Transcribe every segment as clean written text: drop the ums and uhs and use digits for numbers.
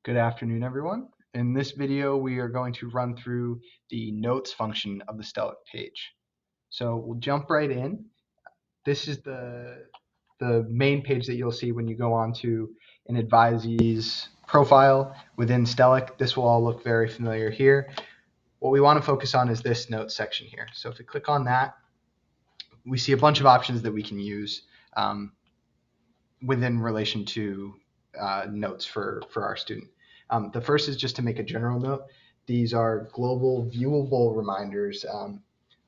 Good afternoon, everyone. In this video, we are going to run through the notes function of the Stellic page. So we'll jump right in. This is the main page that you'll see when you go onto an advisee's profile within Stellic. This will all look very familiar here. What we want to focus on is this notes section here. So if we click on that, we see a bunch of options that we can use within relation to notes for our student. The first is just to make a general note. These are global viewable reminders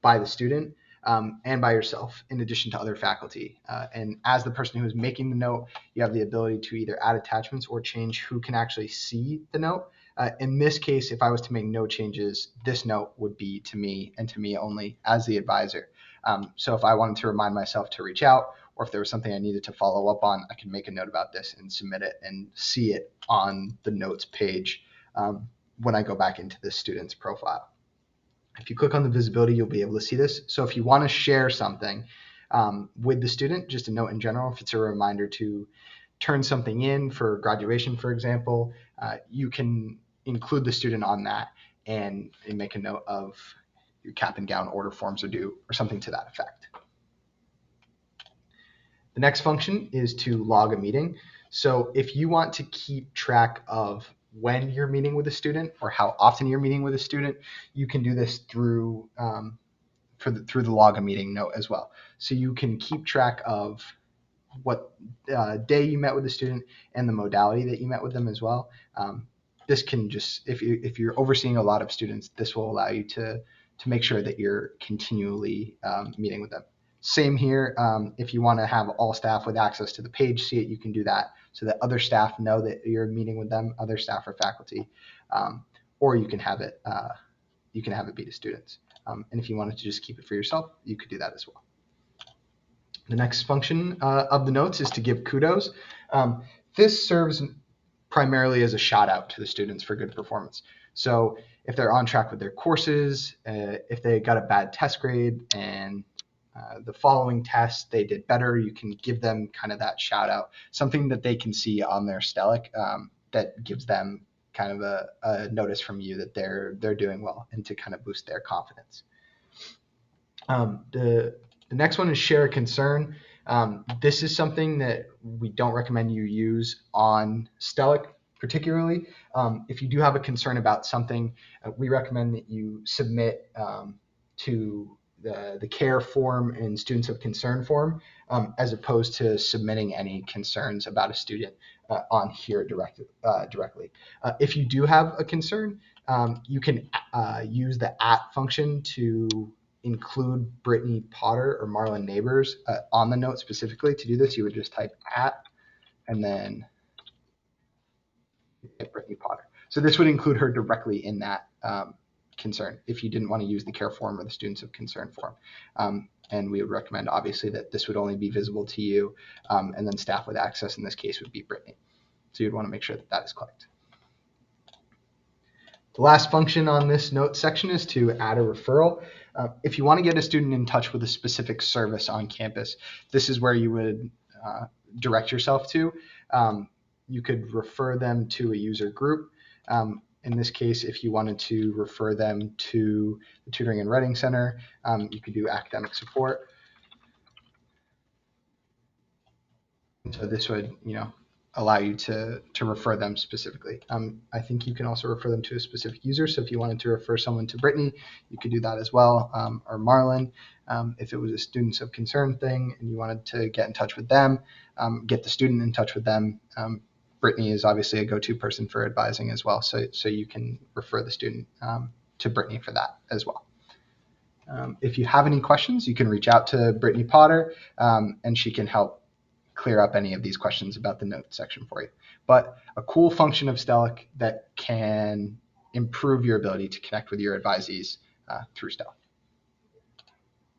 by the student and by yourself, in addition to other faculty. And as the person who is making the note, you have the ability to either add attachments or change who can actually see the note. In this case, if I was to make no changes, this note would be to me and to me only as the advisor. So if I wanted to remind myself to reach out, or if there was something I needed to follow up on, I can make a note about this and submit it and see it on the notes page when I go back into the student's profile. If you click on the visibility, you'll be able to see this. So if you want to share something with the student, just a note in general, if it's a reminder to turn something in for graduation, for example, you can include the student on that and make a note of your cap and gown order forms are due or something to that effect. The next function is to log a meeting. So if you want to keep track of when you're meeting with a student or how often you're meeting with a student, you can do this through the log a meeting note as well. So you can keep track of what day you met with the student and the modality that you met with them as well. This can just, if you're overseeing a lot of students, this will allow you to make sure that you're continually meeting with them. Same here. If you want to have all staff with access to the page see it, you can do that so that other staff know that you're meeting with them, other staff or faculty, or you can have it be to students. And if you wanted to just keep it for yourself, you could do that as well. The next function of the notes is to give kudos. This serves primarily as a shout out to the students for good performance. So if they're on track with their courses, if they got a bad test grade and the following test they did better, you can give them kind of that shout out, something that they can see on their Stellic that gives them kind of a notice from you that they're doing well and to kind of boost their confidence. The next one is share a concern. This is something that we don't recommend you use on Stellic particularly. If you do have a concern about something, we recommend that you submit to the care form and students of concern form, as opposed to submitting any concerns about a student on here directly. If you do have a concern, you can use the @ function to include Brittany Potter or Marlon Neighbors on the note specifically. To do this, you would just type @ and then Brittany Potter. So this would include her directly in that concern if you didn't want to use the care form or the students of concern form. And we would recommend, obviously, that this would only be visible to you, and then staff with access in this case would be Brittany. So you'd want to make sure that that is clicked. The last function on this note section is to add a referral. If you want to get a student in touch with a specific service on campus, this is where you would direct yourself to. You could refer them to a user group. In this case, if you wanted to refer them to the Tutoring and Writing Center, you could do academic support. And so this would, allow you to refer them specifically. I think you can also refer them to a specific user. So if you wanted to refer someone to Brittany, you could do that as well, or Marlon. If it was a students of concern thing and you wanted to get in touch with them, get the student in touch with them. Brittany is obviously a go-to person for advising as well. So you can refer the student to Brittany for that as well. If you have any questions, you can reach out to Brittany Potter, and she can help clear up any of these questions about the notes section for you. But a cool function of Stellic that can improve your ability to connect with your advisees through Stellic.